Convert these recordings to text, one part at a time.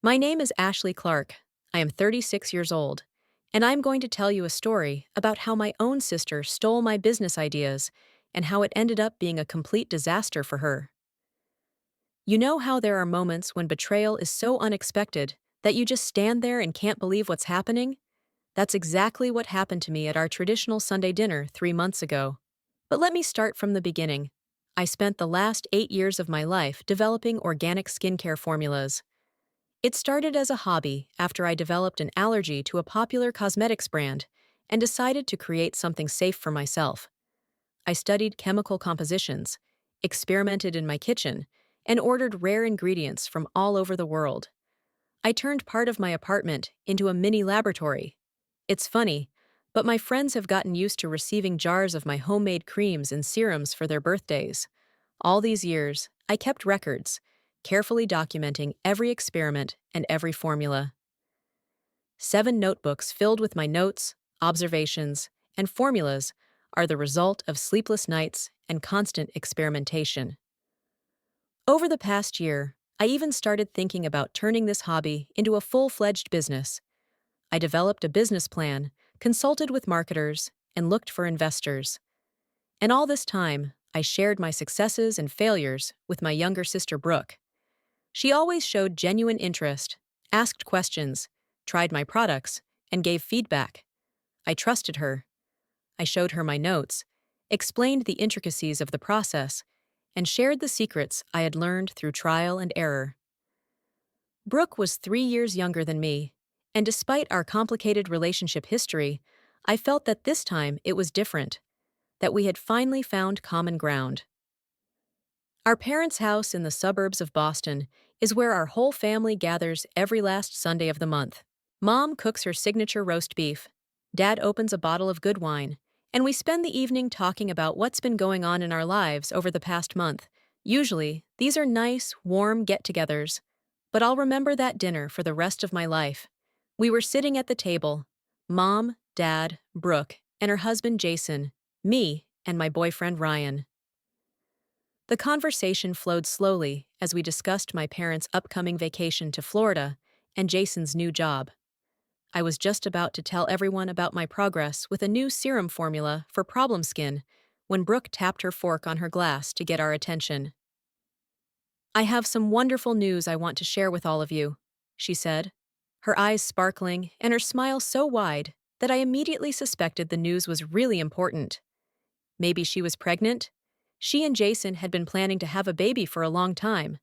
My name is Ashley Clark. I am 36 years old, and I'm going to tell you a story about how my own sister stole my business ideas and how it ended up being a complete disaster for her. You know how there are moments when betrayal is so unexpected that you just stand there and can't believe what's happening? That's exactly what happened to me at our traditional Sunday dinner 3 months ago. But let me start from the beginning. I spent the last 8 years of my life developing organic skincare formulas. It started as a hobby after I developed an allergy to a popular cosmetics brand and decided to create something safe for myself. I studied chemical compositions, experimented in my kitchen, and ordered rare ingredients from all over the world. I turned part of my apartment into a mini laboratory. It's funny, but my friends have gotten used to receiving jars of my homemade creams and serums for their birthdays. All these years, I kept records, carefully documenting every experiment and every formula. 7 notebooks filled with my notes, observations, and formulas are the result of sleepless nights and constant experimentation. Over the past year, I even started thinking about turning this hobby into a full-fledged business. I developed a business plan, consulted with marketers, and looked for investors. And all this time, I shared my successes and failures with my younger sister Brooke. She always showed genuine interest, asked questions, tried my products, and gave feedback. I trusted her. I showed her my notes, explained the intricacies of the process, and shared the secrets I had learned through trial and error. Brooke was 3 years younger than me, and despite our complicated relationship history, I felt that this time it was different, that we had finally found common ground. Our parents' house in the suburbs of Boston is where our whole family gathers every last Sunday of the month. Mom cooks her signature roast beef, Dad opens a bottle of good wine, and we spend the evening talking about what's been going on in our lives over the past month. Usually, these are nice, warm get-togethers, but I'll remember that dinner for the rest of my life. We were sitting at the table, Mom, Dad, Brooke, and her husband Jason, me, and my boyfriend Ryan. The conversation flowed slowly as we discussed my parents' upcoming vacation to Florida and Jason's new job. I was just about to tell everyone about my progress with a new serum formula for problem skin when Brooke tapped her fork on her glass to get our attention. "I have some wonderful news I want to share with all of you," she said, her eyes sparkling and her smile so wide that I immediately suspected the news was really important. Maybe she was pregnant? She and Jason had been planning to have a baby for a long time.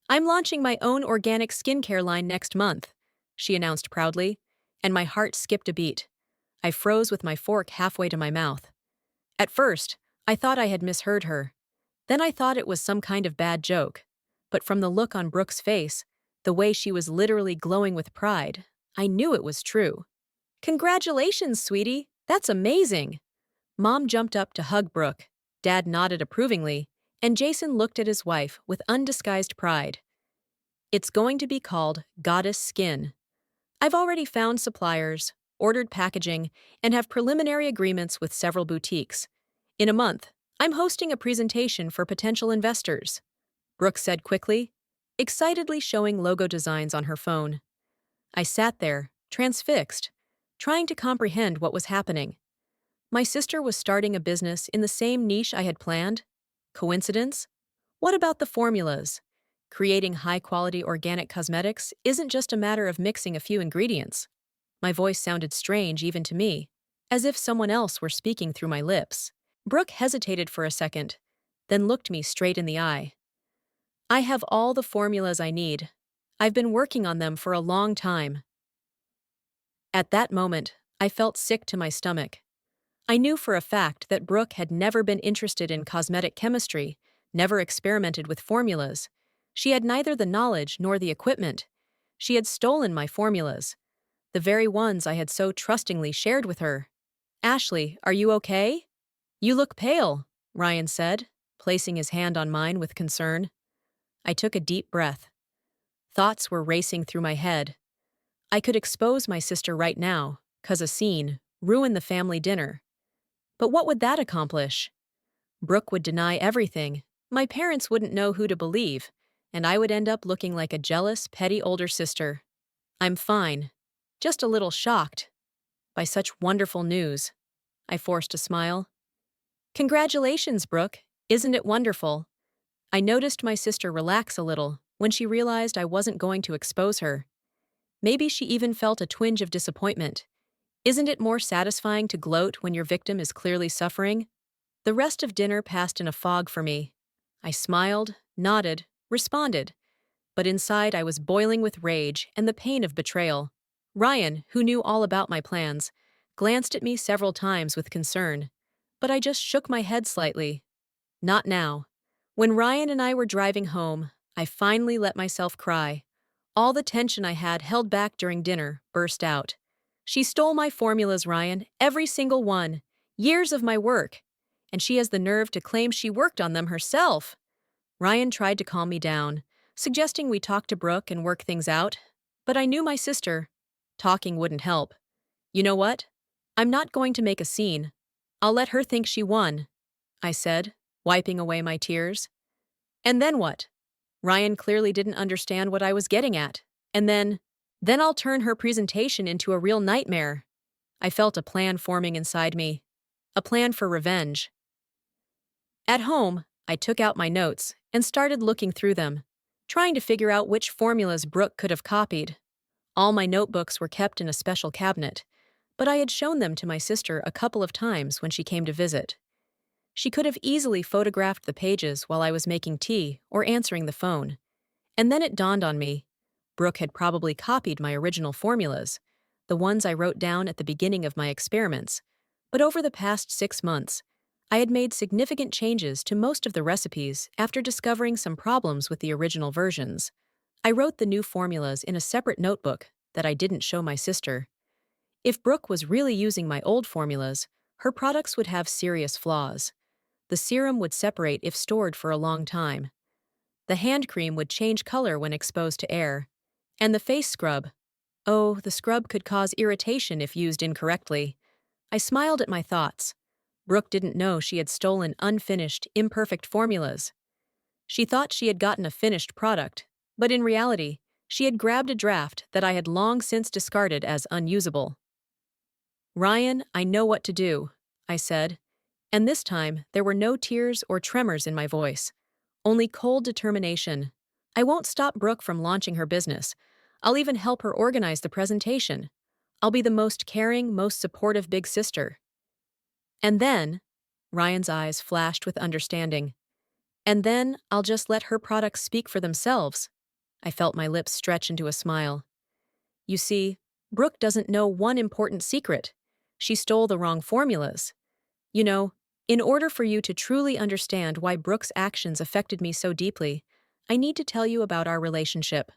"I'm launching my own organic skincare line next month," she announced proudly, and my heart skipped a beat. I froze with my fork halfway to my mouth. At first, I thought I had misheard her. Then I thought it was some kind of bad joke. But from the look on Brooke's face, the way she was literally glowing with pride, I knew it was true. "Congratulations, sweetie! That's amazing!" Mom jumped up to hug Brooke. Dad nodded approvingly, and Jason looked at his wife with undisguised pride. "It's going to be called Goddess Skin. I've already found suppliers, ordered packaging, and have preliminary agreements with several boutiques. In a month, I'm hosting a presentation for potential investors," Brooke said quickly, excitedly showing logo designs on her phone. I sat there, transfixed, trying to comprehend what was happening. My sister was starting a business in the same niche I had planned? Coincidence? What about the formulas? Creating high-quality organic cosmetics isn't just a matter of mixing a few ingredients. My voice sounded strange even to me, as if someone else were speaking through my lips. Brooke hesitated for a second, then looked me straight in the eye. "I have all the formulas I need. I've been working on them for a long time." At that moment, I felt sick to my stomach. I knew for a fact that Brooke had never been interested in cosmetic chemistry, never experimented with formulas. She had neither the knowledge nor the equipment. She had stolen my formulas, the very ones I had so trustingly shared with her. "Ashley, are you okay? You look pale," Ryan said, placing his hand on mine with concern. I took a deep breath. Thoughts were racing through my head. I could expose my sister right now, cause a scene, ruin the family dinner. But what would that accomplish? Brooke would deny everything. My parents wouldn't know who to believe. and I would end up looking like a jealous, petty older sister. I'm fine. Just a little shocked by such wonderful news. I forced a smile. Congratulations, Brooke. Isn't it wonderful? I noticed my sister relax a little when she realized I wasn't going to expose her. Maybe she even felt a twinge of disappointment. Isn't it more satisfying to gloat when your victim is clearly suffering? The rest of dinner passed in a fog for me. I smiled, nodded, responded, but inside I was boiling with rage and the pain of betrayal. Ryan, who knew all about my plans, glanced at me several times with concern, but I just shook my head slightly. Not now. When Ryan and I were driving home, I finally let myself cry. All the tension I had held back during dinner burst out. She stole my formulas, Ryan, every single one. Years of my work. And she has the nerve to claim she worked on them herself. Ryan tried to calm me down, suggesting we talk to Brooke and work things out. But I knew my sister. Talking wouldn't help. You know what? I'm not going to make a scene. I'll let her think she won, I said, wiping away my tears. And then what? Ryan clearly didn't understand what I was getting at. And then I'll turn her presentation into a real nightmare. I felt a plan forming inside me. A plan for revenge. At home, I took out my notes and started looking through them, trying to figure out which formulas Brooke could have copied. All my notebooks were kept in a special cabinet, but I had shown them to my sister a couple of times when she came to visit. She could have easily photographed the pages while I was making tea or answering the phone. And then it dawned on me. Brooke had probably copied my original formulas, the ones I wrote down at the beginning of my experiments. But over the past 6 months, I had made significant changes to most of the recipes after discovering some problems with the original versions. I wrote the new formulas in a separate notebook that I didn't show my sister. If Brooke was really using my old formulas, her products would have serious flaws. The serum would separate if stored for a long time. The hand cream would change color when exposed to air. And the face scrub. Oh, the scrub could cause irritation if used incorrectly. I smiled at my thoughts. Brooke didn't know she had stolen unfinished, imperfect formulas. She thought she had gotten a finished product, but in reality, she had grabbed a draft that I had long since discarded as unusable. Ryan, I know what to do, I said. And this time, there were no tears or tremors in my voice. Only cold determination. I won't stop Brooke from launching her business. I'll even help her organize the presentation. I'll be the most caring, most supportive big sister. And then, Ryan's eyes flashed with understanding. And then I'll just let her products speak for themselves. I felt my lips stretch into a smile. You see, Brooke doesn't know one important secret. She stole the wrong formulas. You know, in order for you to truly understand why Brooke's actions affected me so deeply, I need to tell you about our relationship.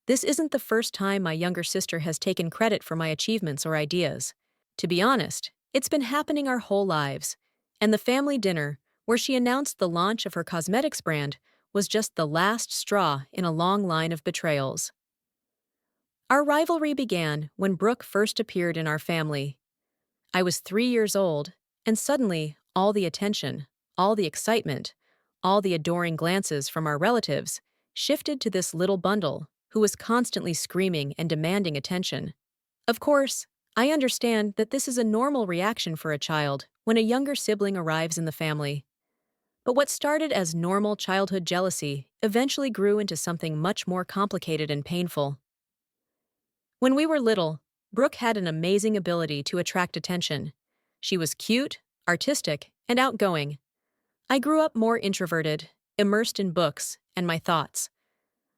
This isn't the first time my younger sister has taken credit for my achievements or ideas. To be honest, it's been happening our whole lives. And the family dinner, where she announced the launch of her cosmetics brand, was just the last straw in a long line of betrayals. Our rivalry began when Brooke first appeared in our family. I was 3 years old, and suddenly, all the attention, all the excitement, all the adoring glances from our relatives shifted to this little bundle who was constantly screaming and demanding attention. Of course, I understand that this is a normal reaction for a child when a younger sibling arrives in the family. But what started as normal childhood jealousy eventually grew into something much more complicated and painful. When we were little, Brooke had an amazing ability to attract attention. She was cute, artistic, and outgoing. I grew up more introverted, immersed in books and my thoughts.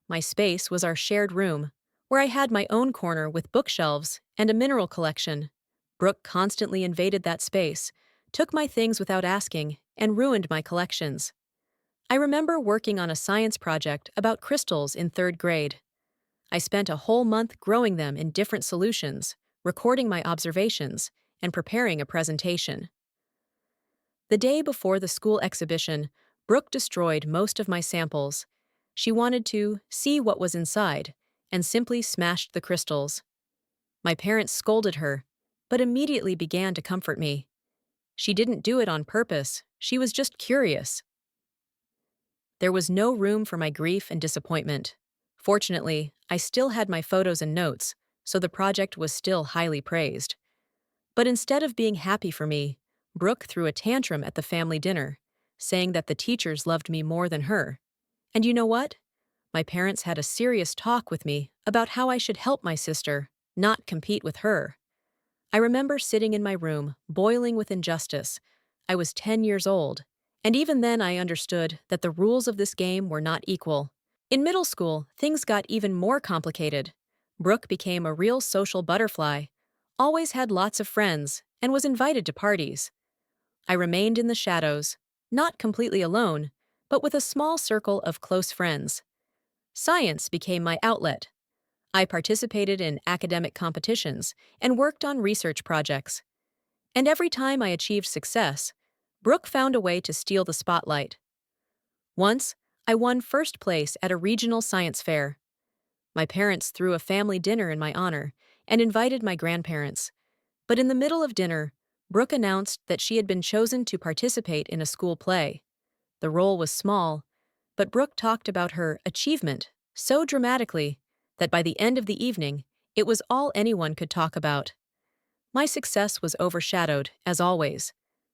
My space was our shared room, where I had my own corner with bookshelves and a mineral collection. Brooke constantly invaded that space, took my things without asking, and ruined my collections. I remember working on a science project about crystals in 3rd grade. I spent a whole month growing them in different solutions, recording my observations, and preparing a presentation. The day before the school exhibition, Brooke destroyed most of my samples. She wanted to see what was inside, and simply smashed the crystals. My parents scolded her, but immediately began to comfort me. She didn't do it on purpose, she was just curious. There was no room for my grief and disappointment. Fortunately, I still had my photos and notes, so the project was still highly praised. But instead of being happy for me, Brooke threw a tantrum at the family dinner, saying that the teachers loved me more than her. And you know what? My parents had a serious talk with me about how I should help my sister, not compete with her. I remember sitting in my room, boiling with injustice. I was 10 years old, and even then I understood that the rules of this game were not equal. In middle school, things got even more complicated. Brooke became a real social butterfly, always had lots of friends, and was invited to parties. I remained in the shadows, not completely alone, but with a small circle of close friends. Science became my outlet. I participated in academic competitions and worked on research projects. And every time I achieved success, Brooke found a way to steal the spotlight. Once, I won first place at a regional science fair. My parents threw a family dinner in my honor and invited my grandparents. But in the middle of dinner, Brooke announced that she had been chosen to participate in a school play. The role was small, but Brooke talked about her achievement so dramatically that by the end of the evening, it was all anyone could talk about. My success was overshadowed, as always,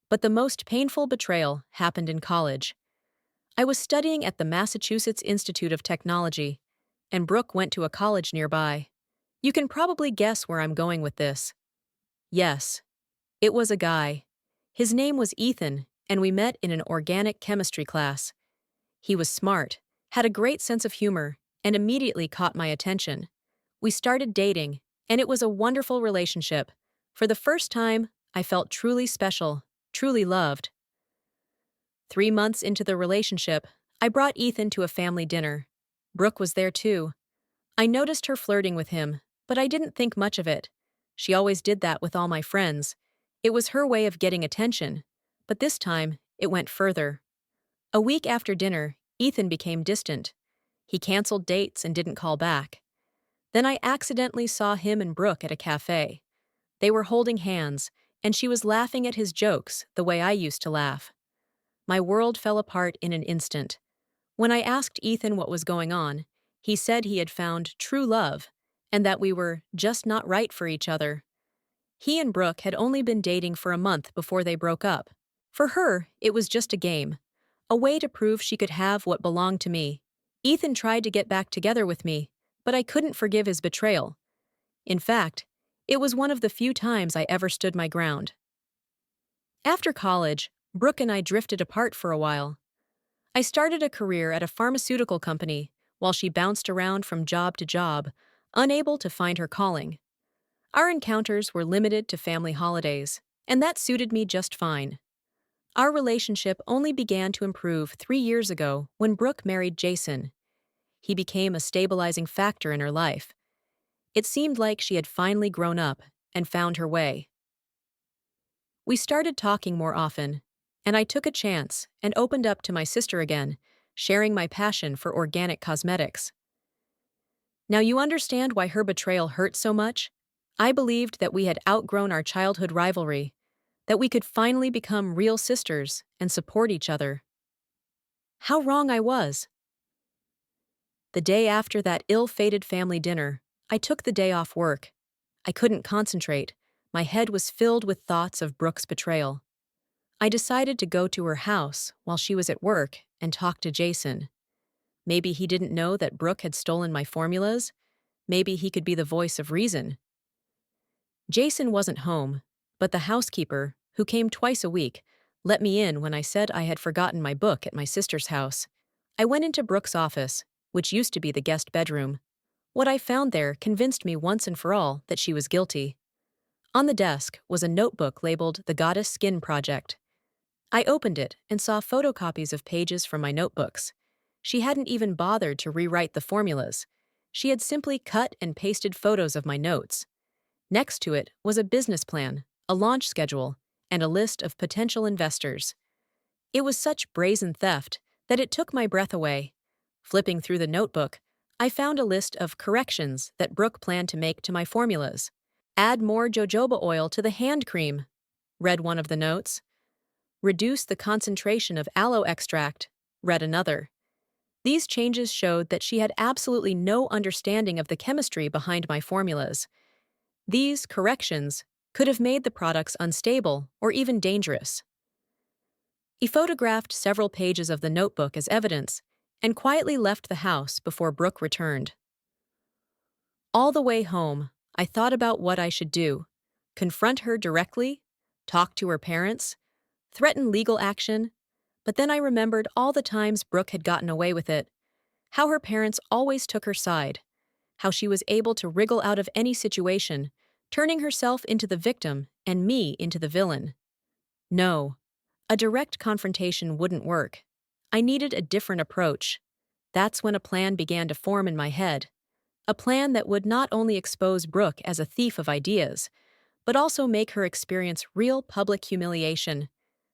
but the most painful betrayal happened in college. I was studying at the Massachusetts Institute of Technology, and Brooke went to a college nearby. You can probably guess where I'm going with this. Yes, it was a guy. His name was Ethan, and we met in an organic chemistry class. He was smart, had a great sense of humor, and immediately caught my attention. We started dating, and it was a wonderful relationship. For the first time, I felt truly special, truly loved. 3 months into the relationship, I brought Ethan to a family dinner. Brooke was there too. I noticed her flirting with him, but I didn't think much of it. She always did that with all my friends. It was her way of getting attention, but this time, it went further. A week after dinner, Ethan became distant. He canceled dates and didn't call back. Then I accidentally saw him and Brooke at a cafe. They were holding hands, and she was laughing at his jokes the way I used to laugh. My world fell apart in an instant. When I asked Ethan what was going on, he said he had found true love and that we were just not right for each other. He and Brooke had only been dating for a month before they broke up. For her, it was just a game, a way to prove she could have what belonged to me. Ethan tried to get back together with me, but I couldn't forgive his betrayal. In fact, it was one of the few times I ever stood my ground. After college, Brooke and I drifted apart for a while. I started a career at a pharmaceutical company while she bounced around from job to job, unable to find her calling. Our encounters were limited to family holidays, and that suited me just fine. Our relationship only began to improve 3 years ago when Brooke married Jason. He became a stabilizing factor in her life. It seemed like she had finally grown up and found her way. We started talking more often, and I took a chance and opened up to my sister again, sharing my passion for organic cosmetics. Now you understand why her betrayal hurt so much? I believed that we had outgrown our childhood rivalry, that we could finally become real sisters and support each other. How wrong I was. The day after that ill-fated family dinner, I took the day off work. I couldn't concentrate. My head was filled with thoughts of Brooke's betrayal. I decided to go to her house while she was at work and talk to Jason. Maybe he didn't know that Brooke had stolen my formulas. Maybe he could be the voice of reason. Jason wasn't home, but the housekeeper, who came twice a week, let me in when I said I had forgotten my book at my sister's house. I went into Brooke's office, which used to be the guest bedroom. What I found there convinced me once and for all that she was guilty. On the desk was a notebook labeled The Goddess Skin Project. I opened it and saw photocopies of pages from my notebooks. She hadn't even bothered to rewrite the formulas. She had simply cut and pasted photos of my notes. Next to it was a business plan, a launch schedule, and a list of potential investors. It was such brazen theft that it took my breath away. Flipping through the notebook, I found a list of corrections that Brooke planned to make to my formulas. Add more jojoba oil to the hand cream, read one of the notes. Reduce the concentration of aloe extract, read another. These changes showed that she had absolutely no understanding of the chemistry behind my formulas. These corrections could have made the products unstable or even dangerous. He photographed several pages of the notebook as evidence and quietly left the house before Brooke returned. All the way home, I thought about what I should do: confront her directly, talk to her parents, threaten legal action. But then I remembered all the times Brooke had gotten away with it, how her parents always took her side, how she was able to wriggle out of any situation, turning herself into the victim and me into the villain. No, a direct confrontation wouldn't work. I needed a different approach. That's when a plan began to form in my head. A plan that would not only expose Brooke as a thief of ideas, but also make her experience real public humiliation.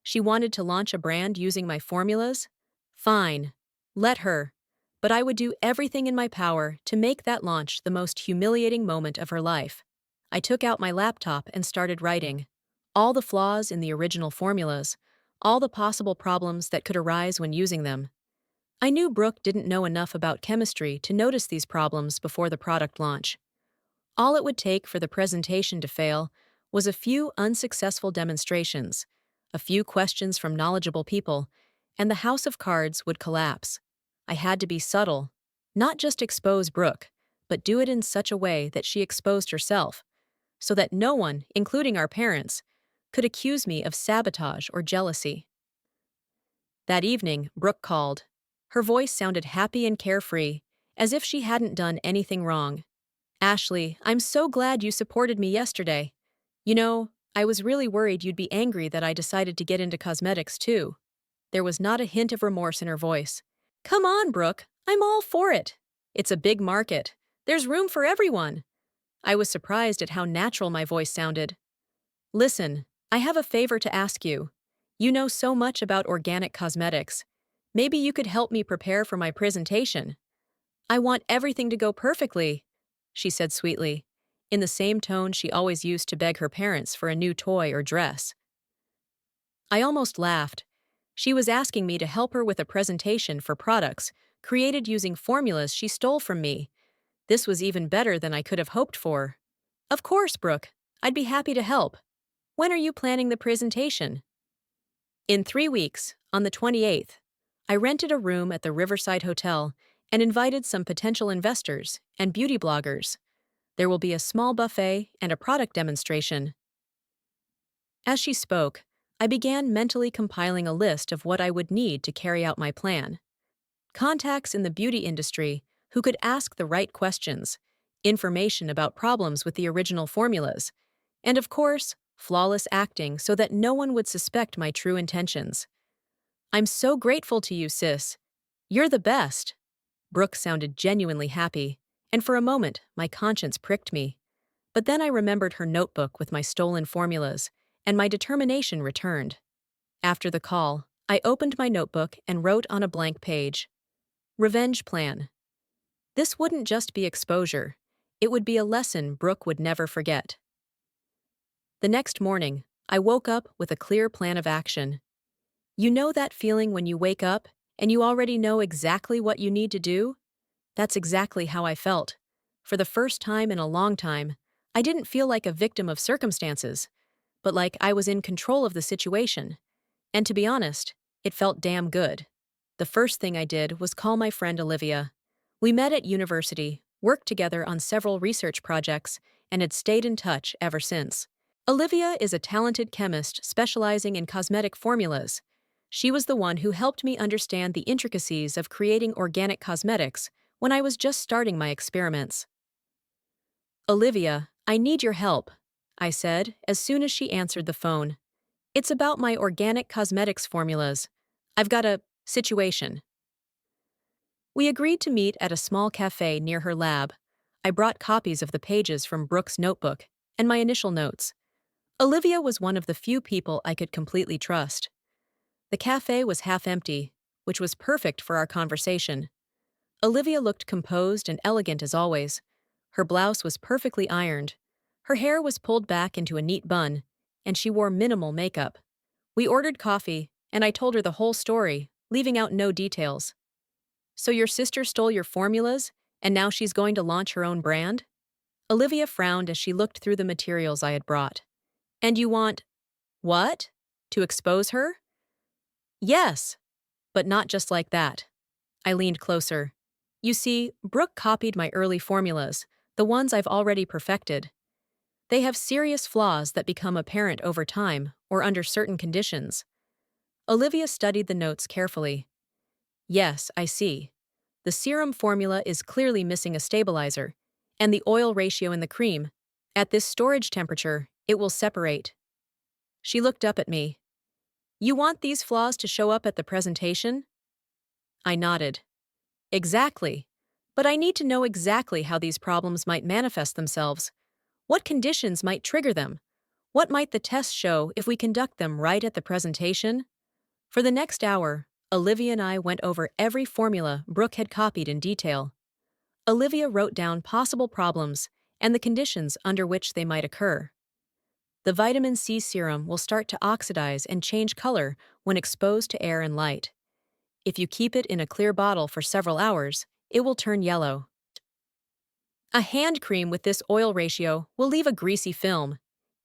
She wanted to launch a brand using my formulas? Fine. Let her. But I would do everything in my power to make that launch the most humiliating moment of her life. I took out my laptop and started writing. All the flaws in the original formulas, all the possible problems that could arise when using them. I knew Brooke didn't know enough about chemistry to notice these problems before the product launch. All it would take for the presentation to fail was a few unsuccessful demonstrations, a few questions from knowledgeable people, and the house of cards would collapse. I had to be subtle, not just expose Brooke, but do it in such a way that she exposed herself, so that no one, including our parents, could accuse me of sabotage or jealousy. That evening, Brooke called. Her voice sounded happy and carefree, as if she hadn't done anything wrong. "Ashley, I'm so glad you supported me yesterday. You know, I was really worried you'd be angry that I decided to get into cosmetics too." There was not a hint of remorse in her voice. "Come on, Brooke, I'm all for it. It's a big market. There's room for everyone." I was surprised at how natural my voice sounded. "Listen, I have a favor to ask you. You know so much about organic cosmetics. Maybe you could help me prepare for my presentation. I want everything to go perfectly," she said sweetly, in the same tone she always used to beg her parents for a new toy or dress. I almost laughed. She was asking me to help her with a presentation for products created using formulas she stole from me. This was even better than I could have hoped for. "Of course, Brooke. I'd be happy to help. When are you planning the presentation?" "In 3 weeks, on the 28th. I rented a room at the Riverside Hotel and invited some potential investors and beauty bloggers. There will be a small buffet and a product demonstration." As she spoke, I began mentally compiling a list of what I would need to carry out my plan. Contacts in the beauty industry who could ask the right questions, information about problems with the original formulas, and of course, flawless acting so that no one would suspect my true intentions. "I'm so grateful to you, sis. You're the best." Brooke sounded genuinely happy, and for a moment my conscience pricked me. But then I remembered her notebook with my stolen formulas, and my determination returned. After the call, I opened my notebook and wrote on a blank page, "Revenge plan." This wouldn't just be exposure. It would be a lesson Brooke would never forget. The next morning, I woke up with a clear plan of action. You know that feeling when you wake up and you already know exactly what you need to do? That's exactly how I felt. For the first time in a long time, I didn't feel like a victim of circumstances, but like I was in control of the situation. And to be honest, it felt damn good. The first thing I did was call my friend Olivia. We met at university, worked together on several research projects, and had stayed in touch ever since. Olivia is a talented chemist specializing in cosmetic formulas. She was the one who helped me understand the intricacies of creating organic cosmetics when I was just starting my experiments. "Olivia, I need your help," I said as soon as she answered the phone. "It's about my organic cosmetics formulas. I've got a situation." We agreed to meet at a small cafe near her lab. I brought copies of the pages from Brooke's notebook and my initial notes. Olivia was one of the few people I could completely trust. The cafe was half empty, which was perfect for our conversation. Olivia looked composed and elegant as always. Her blouse was perfectly ironed. Her hair was pulled back into a neat bun, and she wore minimal makeup. We ordered coffee, and I told her the whole story, leaving out no details. So your sister stole your formulas, and now she's going to launch her own brand? Olivia frowned as she looked through the materials I had brought. And you want, what? To expose her? Yes, but not just like that. I leaned closer. You see, Brooke copied my early formulas, the ones I've already perfected. They have serious flaws that become apparent over time or under certain conditions. Olivia studied the notes carefully. Yes, I see. The serum formula is clearly missing a stabilizer, and the oil ratio in the cream. At this storage temperature, it will separate. She looked up at me. You want these flaws to show up at the presentation? I nodded. Exactly. But I need to know exactly how these problems might manifest themselves. What conditions might trigger them? What might the tests show if we conduct them right at the presentation? For the next hour, Olivia and I went over every formula Brooke had copied in detail. Olivia wrote down possible problems and the conditions under which they might occur. The vitamin C serum will start to oxidize and change color when exposed to air and light. If you keep it in a clear bottle for several hours, it will turn yellow. A hand cream with this oil ratio will leave a greasy film.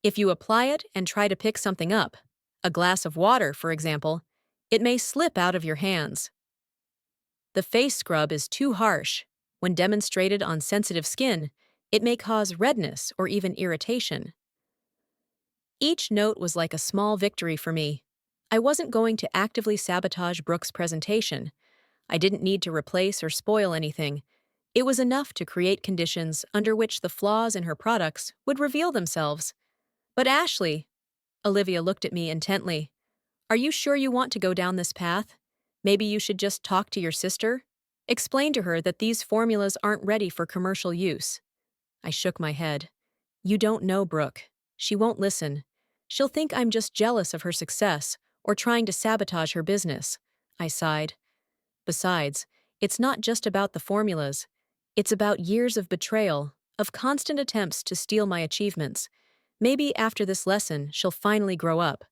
If you apply it and try to pick something up, a glass of water, for example, it may slip out of your hands. The face scrub is too harsh. When demonstrated on sensitive skin, it may cause redness or even irritation. Each note was like a small victory for me. I wasn't going to actively sabotage Brooke's presentation. I didn't need to replace or spoil anything. It was enough to create conditions under which the flaws in her products would reveal themselves. But Ashley, Olivia looked at me intently. Are you sure you want to go down this path? Maybe you should just talk to your sister? Explain to her that these formulas aren't ready for commercial use. I shook my head. You don't know Brooke. She won't listen. She'll think I'm just jealous of her success or trying to sabotage her business. I sighed. Besides, it's not just about the formulas. It's about years of betrayal, of constant attempts to steal my achievements. Maybe after this lesson, she'll finally grow up.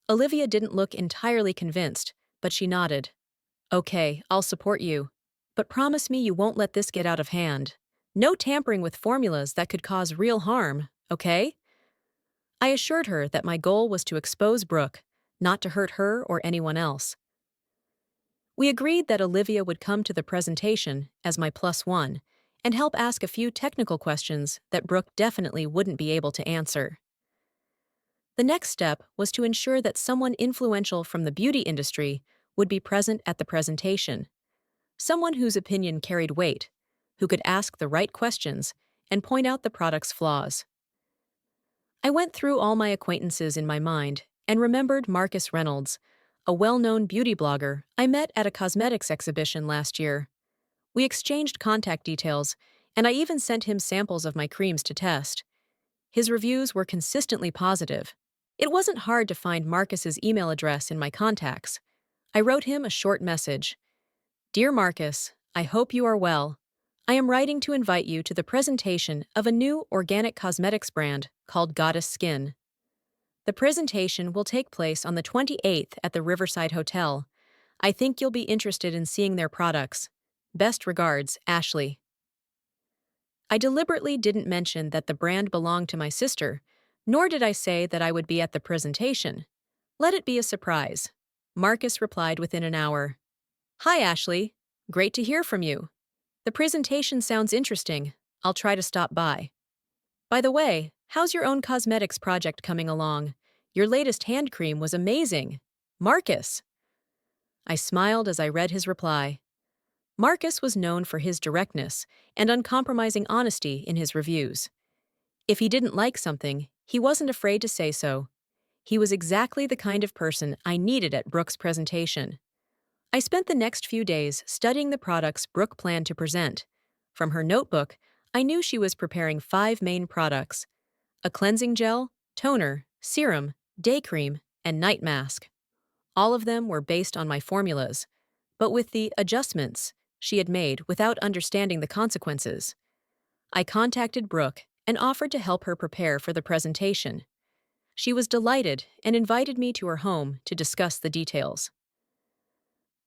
Olivia didn't look entirely convinced, but she nodded. Okay, I'll support you. But promise me you won't let this get out of hand. No tampering with formulas that could cause real harm, okay? I assured her that my goal was to expose Brooke, not to hurt her or anyone else. We agreed that Olivia would come to the presentation as my +1 and help ask a few technical questions that Brooke definitely wouldn't be able to answer. The next step was to ensure that someone influential from the beauty industry would be present at the presentation. Someone whose opinion carried weight, who could ask the right questions and point out the product's flaws. I went through all my acquaintances in my mind and remembered Marcus Reynolds, a well-known beauty blogger I met at a cosmetics exhibition last year. We exchanged contact details, and I even sent him samples of my creams to test. His reviews were consistently positive. It wasn't hard to find Marcus's email address in my contacts. I wrote him a short message. Dear Marcus, I hope you are well. I am writing to invite you to the presentation of a new organic cosmetics brand called Goddess Skin. The presentation will take place on the 28th at the Riverside Hotel. I think you'll be interested in seeing their products. Best regards, Ashley. I deliberately didn't mention that the brand belonged to my sister, nor did I say that I would be at the presentation. Let it be a surprise. Marcus replied within an hour. Hi, Ashley. Great to hear from you. The presentation sounds interesting. I'll try to stop by. By the way, how's your own cosmetics project coming along? Your latest hand cream was amazing. Marcus. I smiled as I read his reply. Marcus was known for his directness and uncompromising honesty in his reviews. If he didn't like something, he wasn't afraid to say so. He was exactly the kind of person I needed at Brooke's presentation. I spent the next few days studying the products Brooke planned to present. From her notebook, I knew she was preparing 5 main products: a cleansing gel, toner, serum, day cream, and night mask. All of them were based on my formulas, but with the adjustments she had made without understanding the consequences. I contacted Brooke and offered to help her prepare for the presentation. She was delighted and invited me to her home to discuss the details.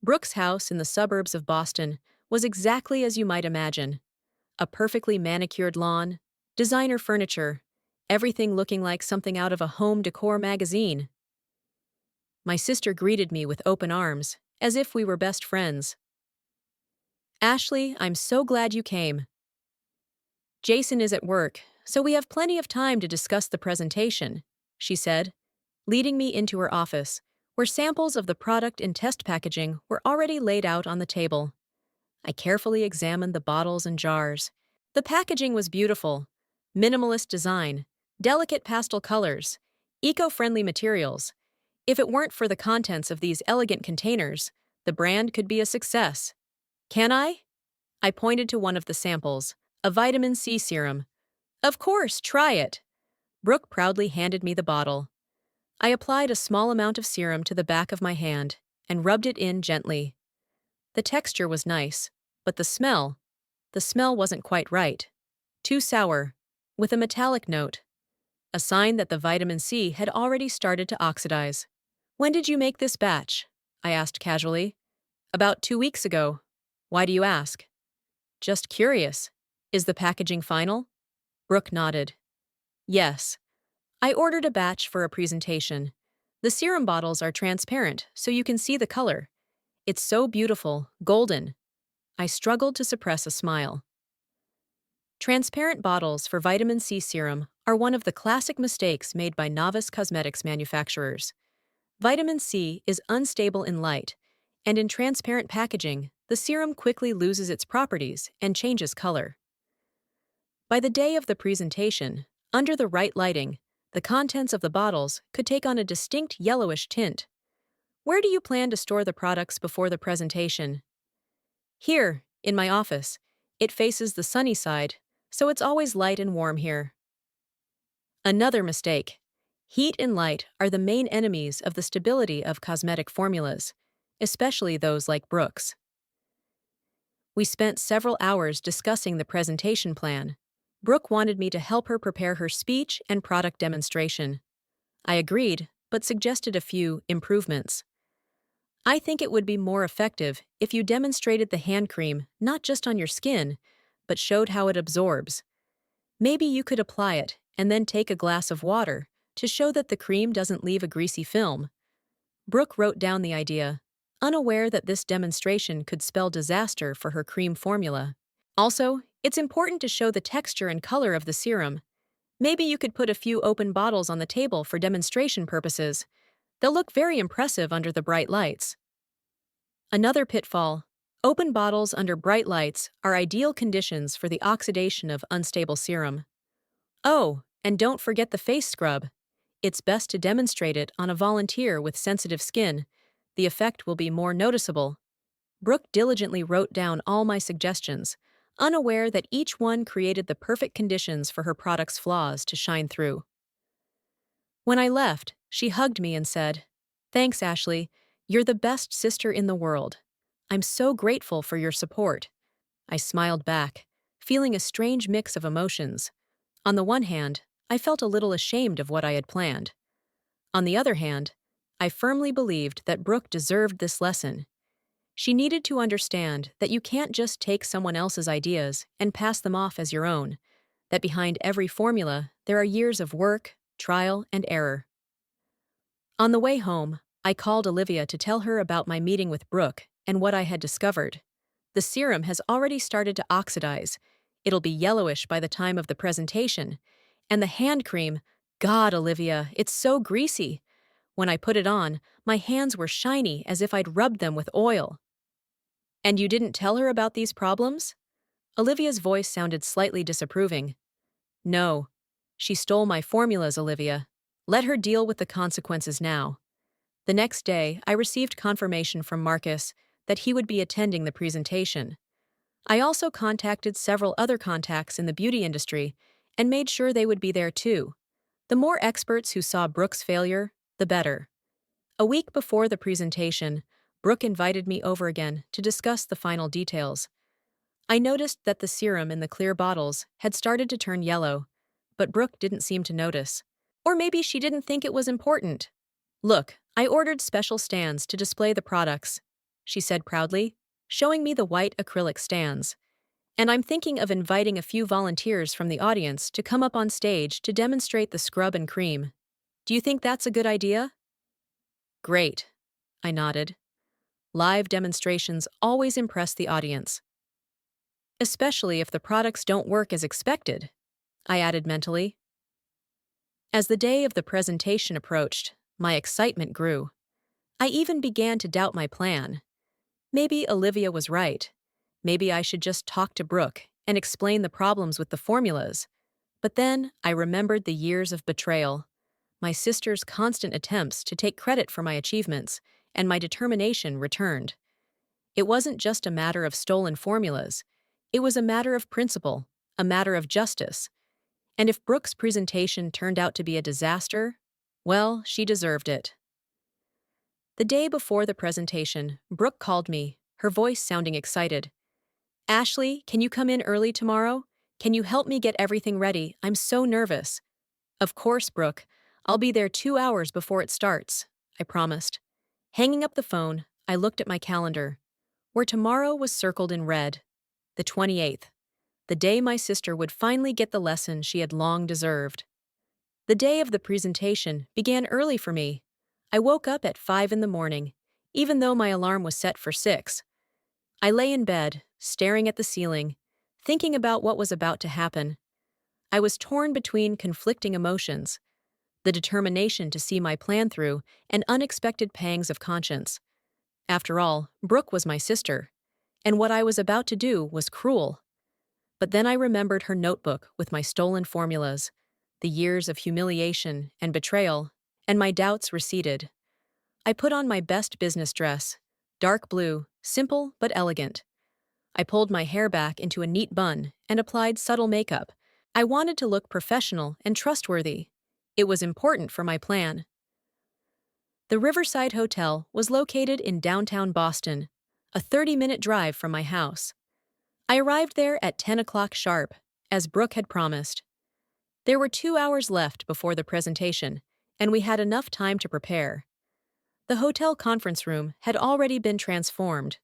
Brooke's house in the suburbs of Boston was exactly as you might imagine. A perfectly manicured lawn, designer furniture, everything looking like something out of a home decor magazine. My sister greeted me with open arms, as if we were best friends. Ashley, I'm so glad you came. Jason is at work, so we have plenty of time to discuss the presentation, she said, leading me into her office, where samples of the product in test packaging were already laid out on the table. I carefully examined the bottles and jars. The packaging was beautiful. Minimalist design, delicate pastel colors, eco-friendly materials. If it weren't for the contents of these elegant containers, the brand could be a success. Can I? I pointed to one of the samples, a vitamin C serum. Of course, try it. Brooke proudly handed me the bottle. I applied a small amount of serum to the back of my hand and rubbed it in gently. The texture was nice, but the smell wasn't quite right. Too sour, with a metallic note, a sign that the vitamin C had already started to oxidize. When did you make this batch? I asked casually. About 2 weeks ago. Why do you ask? Just curious. Is the packaging final? Brooke nodded. Yes. I ordered a batch for a presentation. The serum bottles are transparent, so you can see the color. It's so beautiful, golden. I struggled to suppress a smile. Transparent bottles for vitamin C serum are one of the classic mistakes made by novice cosmetics manufacturers. Vitamin C is unstable in light, and in transparent packaging, the serum quickly loses its properties and changes color. By the day of the presentation, under the right lighting, the contents of the bottles could take on a distinct yellowish tint. Where do you plan to store the products before the presentation? Here, in my office. It faces the sunny side, so it's always light and warm here. Another mistake. Heat and light are the main enemies of the stability of cosmetic formulas, especially those like Brooke's. We spent several hours discussing the presentation plan. Brooke wanted me to help her prepare her speech and product demonstration. I agreed, but suggested a few improvements. I think it would be more effective if you demonstrated the hand cream not just on your skin, but showed how it absorbs. Maybe you could apply it and then take a glass of water to show that the cream doesn't leave a greasy film. Brooke wrote down the idea, unaware that this demonstration could spell disaster for her cream formula. Also, it's important to show the texture and color of the serum. Maybe you could put a few open bottles on the table for demonstration purposes. They'll look very impressive under the bright lights. Another pitfall. Open bottles under bright lights are ideal conditions for the oxidation of unstable serum. Oh, and don't forget the face scrub. It's best to demonstrate it on a volunteer with sensitive skin. The effect will be more noticeable. Brooke diligently wrote down all my suggestions, unaware that each one created the perfect conditions for her product's flaws to shine through. When I left, she hugged me and said, "Thanks, Ashley. You're the best sister in the world. I'm so grateful for your support." I smiled back, feeling a strange mix of emotions. On the one hand, I felt a little ashamed of what I had planned. On the other hand, I firmly believed that Brooke deserved this lesson. She needed to understand that you can't just take someone else's ideas and pass them off as your own, that behind every formula, there are years of work, trial, and error. On the way home, I called Olivia to tell her about my meeting with Brooke and what I had discovered. The serum has already started to oxidize. It'll be yellowish by the time of the presentation. And the hand cream, God, Olivia, it's so greasy. When I put it on, my hands were shiny as if I'd rubbed them with oil. And you didn't tell her about these problems? Olivia's voice sounded slightly disapproving. No. She stole my formulas, Olivia. Let her deal with the consequences now. The next day, I received confirmation from Marcus that he would be attending the presentation. I also contacted several other contacts in the beauty industry and made sure they would be there too. The more experts who saw Brooke's failure, the better. A week before the presentation, Brooke invited me over again to discuss the final details. I noticed that the serum in the clear bottles had started to turn yellow, but Brooke didn't seem to notice. Or maybe she didn't think it was important. Look, I ordered special stands to display the products. she said proudly, showing me the white acrylic stands. And I'm thinking of inviting a few volunteers from the audience to come up on stage to demonstrate the scrub and cream. Do you think that's a good idea? Great, I nodded. Live demonstrations always impress the audience, especially if the products don't work as expected, I added mentally. As the day of the presentation approached, my excitement grew. I even began to doubt my plan. Maybe Olivia was right. Maybe I should just talk to Brooke and explain the problems with the formulas. But then I remembered the years of betrayal, my sister's constant attempts to take credit for my achievements, and my determination returned. It wasn't just a matter of stolen formulas. It was a matter of principle, a matter of justice. And if Brooke's presentation turned out to be a disaster, well, she deserved it. The day before the presentation, Brooke called me, her voice sounding excited. Ashley, can you come in early tomorrow? Can you help me get everything ready? I'm so nervous. Of course, Brooke. I'll be there 2 hours before it starts, I promised. Hanging up the phone, I looked at my calendar, where tomorrow was circled in red, the 28th, the day my sister would finally get the lesson she had long deserved. The day of the presentation began early for me. I woke up at 5 in the morning, even though my alarm was set for 6. I lay in bed, staring at the ceiling, thinking about what was about to happen. I was torn between conflicting emotions, the determination to see my plan through, and unexpected pangs of conscience. After all, Brooke was my sister, and what I was about to do was cruel. But then I remembered her notebook with my stolen formulas, the years of humiliation and betrayal, and my doubts receded. I put on my best business dress, dark blue, simple but elegant. I pulled my hair back into a neat bun and applied subtle makeup. I wanted to look professional and trustworthy. It was important for my plan. The Riverside Hotel was located in downtown Boston, a 30-minute drive from my house. I arrived there at 10 o'clock sharp, as Brooke had promised. There were 2 hours left before the presentation, and we had enough time to prepare. The hotel conference room had already been transformed.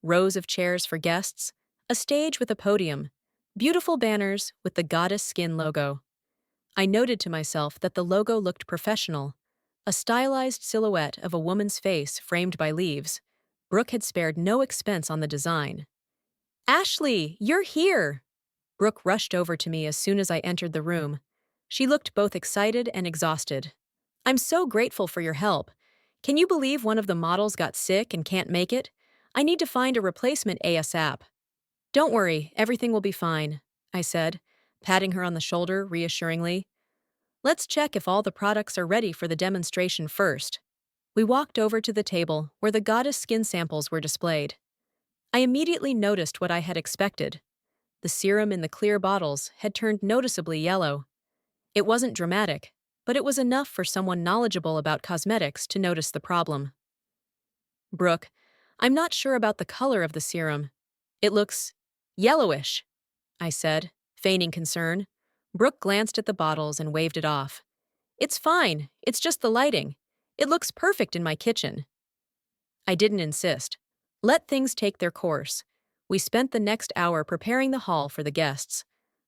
Rows of chairs for guests, a stage with a podium, beautiful banners with the Goddess Skin logo. I noted to myself that the logo looked professional, a stylized silhouette of a woman's face framed by leaves. Brooke had spared no expense on the design. Ashley, you're here! Brooke rushed over to me as soon as I entered the room. She looked both excited and exhausted. I'm so grateful for your help. Can you believe one of the models got sick and can't make it? I need to find a replacement ASAP. Don't worry, everything will be fine, I said, patting her on the shoulder reassuringly. Let's check if all the products are ready for the demonstration first. We walked over to the table where the Goddess Skin samples were displayed. I immediately noticed what I had expected. The serum in the clear bottles had turned noticeably yellow. It wasn't dramatic, but it was enough for someone knowledgeable about cosmetics to notice the problem. Brooke, I'm not sure about the color of the serum. It looks yellowish, I said, feigning concern. Brooke glanced at the bottles and waved it off. It's fine, it's just the lighting. It looks perfect in my kitchen. I didn't insist. Let things take their course. We spent the next hour preparing the hall for the guests.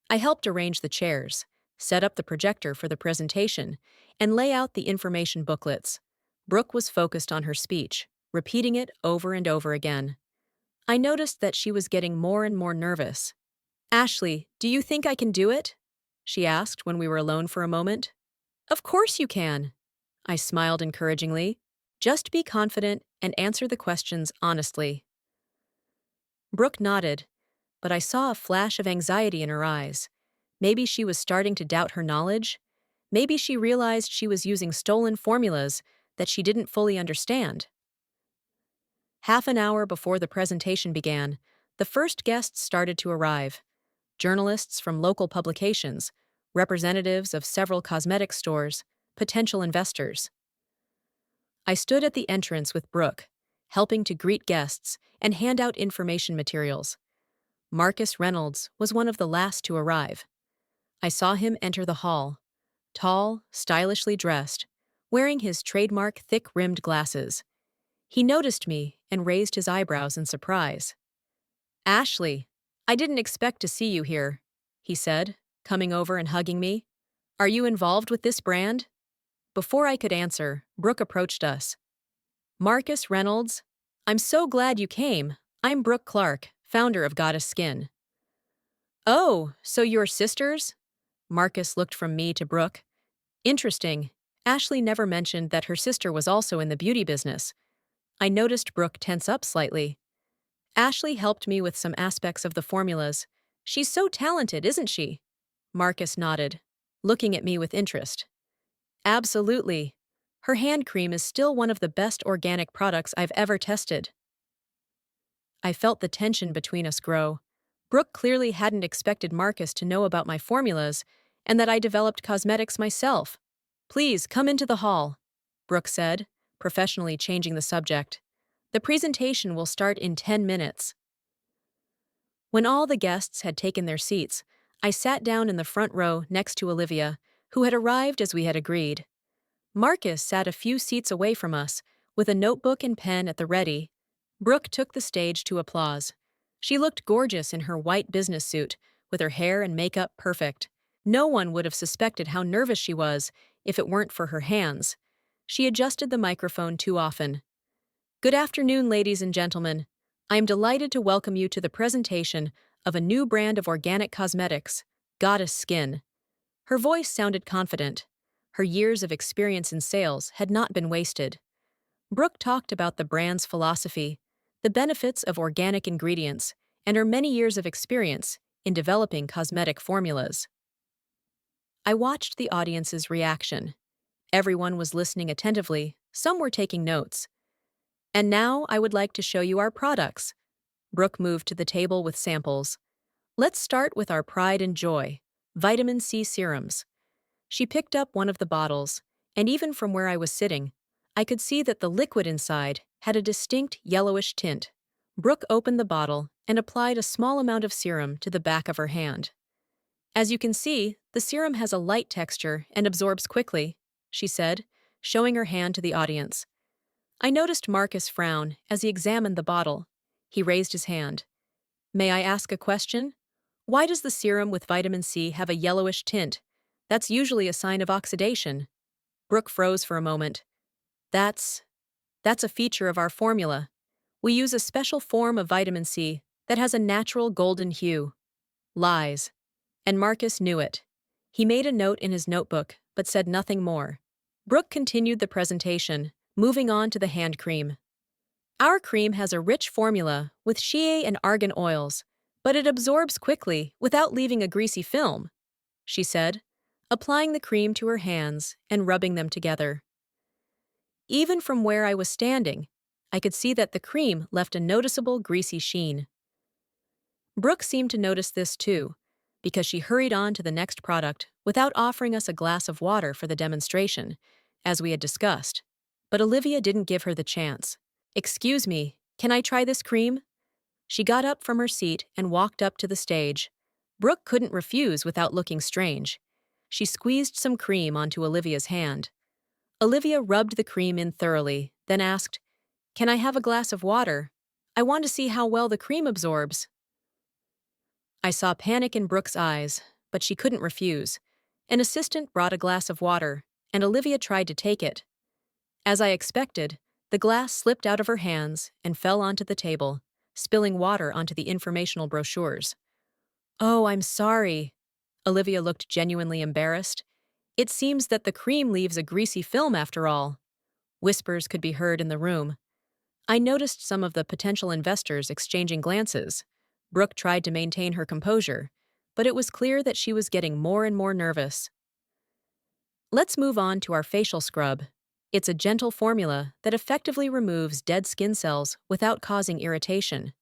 I helped arrange the chairs, set up the projector for the presentation, and lay out the information booklets. Brooke was focused on her speech, repeating it over and over again. I noticed that she was getting more and more nervous. Ashley, do you think I can do it? She asked when we were alone for a moment. Of course you can. I smiled encouragingly. Just be confident and answer the questions honestly. Brooke nodded, but I saw a flash of anxiety in her eyes. Maybe she was starting to doubt her knowledge. Maybe she realized she was using stolen formulas that she didn't fully understand. Half an hour before the presentation began, the first guests started to arrive. Journalists from local publications, representatives of several cosmetic stores, potential investors. I stood at the entrance with Brooke, helping to greet guests and hand out information materials. Marcus Reynolds was one of the last to arrive. I saw him enter the hall, tall, stylishly dressed, wearing his trademark thick-rimmed glasses. He noticed me and raised his eyebrows in surprise. Ashley, I didn't expect to see you here, he said, coming over and hugging me. Are you involved with this brand? Before I could answer, Brooke approached us. Marcus Reynolds, I'm so glad you came. I'm Brooke Clark, founder of Goddess Skin. Oh, so you're sisters? Marcus looked from me to Brooke. Interesting. Ashley never mentioned that her sister was also in the beauty business. I noticed Brooke tense up slightly. Ashley helped me with some aspects of the formulas. She's so talented, isn't she? Marcus nodded, looking at me with interest. Absolutely. Her hand cream is still one of the best organic products I've ever tested. I felt the tension between us grow. Brooke clearly hadn't expected Marcus to know about my formulas and that I developed cosmetics myself. Please come into the hall, Brooke said, professionally changing the subject. The presentation will start in 10 minutes. When all the guests had taken their seats, I sat down in the front row next to Olivia, who had arrived as we had agreed. Marcus sat a few seats away from us, with a notebook and pen at the ready. Brooke took the stage to applause. She looked gorgeous in her white business suit, with her hair and makeup perfect. No one would have suspected how nervous she was if it weren't for her hands. She adjusted the microphone too often. Good afternoon, ladies and gentlemen. I am delighted to welcome you to the presentation of a new brand of organic cosmetics, Goddess Skin. Her voice sounded confident. Her years of experience in sales had not been wasted. Brooke talked about the brand's philosophy, the benefits of organic ingredients, and her many years of experience in developing cosmetic formulas. I watched the audience's reaction. Everyone was listening attentively, some were taking notes. And now I would like to show you our products. Brooke moved to the table with samples. Let's start with our pride and joy, vitamin C serums. She picked up one of the bottles, and even from where I was sitting, I could see that the liquid inside had a distinct yellowish tint. Brooke opened the bottle and applied a small amount of serum to the back of her hand. As you can see, the serum has a light texture and absorbs quickly, she said, showing her hand to the audience. I noticed Marcus frown as he examined the bottle. He raised his hand. May I ask a question? Why does the serum with vitamin C have a yellowish tint? That's usually a sign of oxidation. Brooke froze for a moment. That's a feature of our formula. We use a special form of vitamin C that has a natural golden hue. Lies. And Marcus knew it. He made a note in his notebook, but said nothing more. Brooke continued the presentation, moving on to the hand cream. Our cream has a rich formula with shea and argan oils, but it absorbs quickly without leaving a greasy film, she said, applying the cream to her hands and rubbing them together. Even from where I was standing, I could see that the cream left a noticeable greasy sheen. Brooke seemed to notice this too, because she hurried on to the next product without offering us a glass of water for the demonstration, as we had discussed. But Olivia didn't give her the chance. Excuse me, can I try this cream? She got up from her seat and walked up to the stage. Brooke couldn't refuse without looking strange. She squeezed some cream onto Olivia's hand. Olivia rubbed the cream in thoroughly, then asked, Can I have a glass of water? I want to see how well the cream absorbs. I saw panic in Brooke's eyes, but she couldn't refuse. An assistant brought a glass of water, and Olivia tried to take it. As I expected, the glass slipped out of her hands and fell onto the table, spilling water onto the informational brochures. Oh, I'm sorry. Olivia looked genuinely embarrassed. It seems that the cream leaves a greasy film after all. Whispers could be heard in the room. I noticed some of the potential investors exchanging glances. Brooke tried to maintain her composure, but it was clear that she was getting more and more nervous. Let's move on to our facial scrub. It's a gentle formula that effectively removes dead skin cells without causing irritation.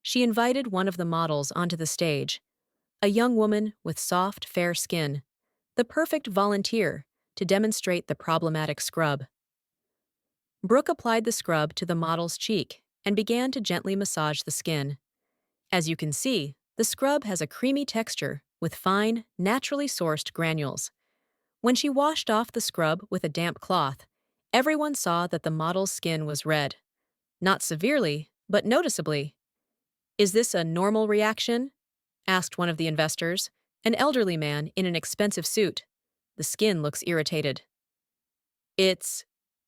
She invited one of the models onto the stage, a young woman with soft, fair skin, the perfect volunteer to demonstrate the problematic scrub. Brooke applied the scrub to the model's cheek and began to gently massage the skin. As you can see, the scrub has a creamy texture with fine, naturally sourced granules. When she washed off the scrub with a damp cloth, Everyone saw that the model's skin was red. Not severely, but noticeably. "Is this a normal reaction?" asked one of the investors, an elderly man in an expensive suit. The skin looks irritated. It's...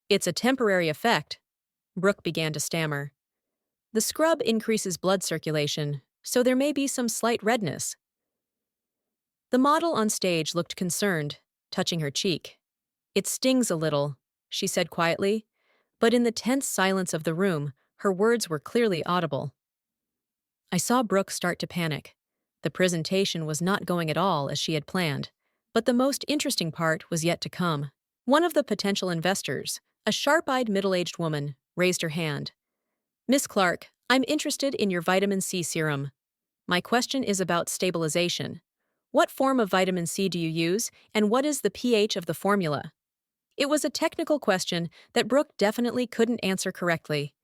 it's a temporary effect," Brooke began to stammer. "The scrub increases blood circulation, so there may be some slight redness." The model on stage looked concerned, touching her cheek. "It stings a little," she said quietly, but in the tense silence of the room, her words were clearly audible. I saw Brooke start to panic. The presentation was not going at all as she had planned, but the most interesting part was yet to come. One of the potential investors, a sharp-eyed middle-aged woman, raised her hand. "Miss Clark, I'm interested in your vitamin C serum. My question is about stabilization. What form of vitamin C do you use, and what is the pH of the formula?" It was a technical question that Brooke definitely couldn't answer correctly.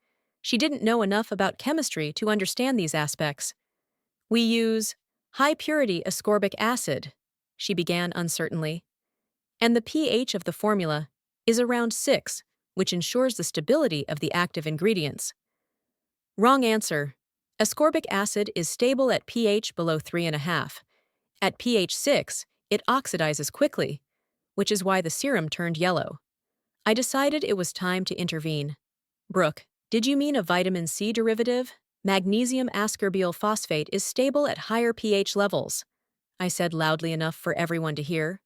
She didn't know enough about chemistry to understand these aspects. "We use high-purity ascorbic acid," she began uncertainly. "And the pH of the formula is around 6, which ensures the stability of the active ingredients." Wrong answer. Ascorbic acid is stable at pH below 3.5. At pH 6, it oxidizes quickly, which is why the serum turned yellow. I decided it was time to intervene. "Brooke, did you mean a vitamin C derivative? Magnesium ascorbyl phosphate is stable at higher pH levels," I said loudly enough for everyone to hear.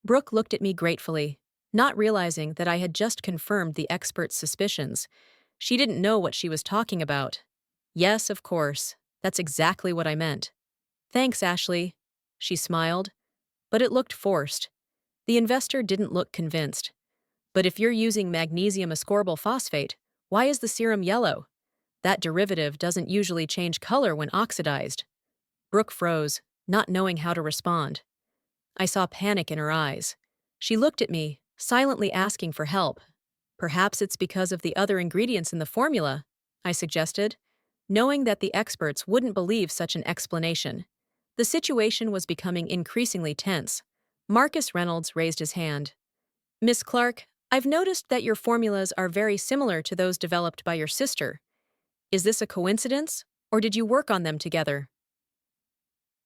Brooke looked at me gratefully, not realizing that I had just confirmed the expert's suspicions. She didn't know what she was talking about. "Yes, of course. That's exactly what I meant." "Thanks, Ashley." She smiled, but it looked forced. The investor didn't look convinced. "But if you're using magnesium ascorbyl phosphate, why is the serum yellow? That derivative doesn't usually change color when oxidized." Brooke froze, not knowing how to respond. I saw panic in her eyes. She looked at me, silently asking for help. "Perhaps it's because of the other ingredients in the formula," I suggested, knowing that the experts wouldn't believe such an explanation. The situation was becoming increasingly tense. Marcus Reynolds raised his hand. "Miss Clark, I've noticed that your formulas are very similar to those developed by your sister. Is this a coincidence, or did you work on them together?"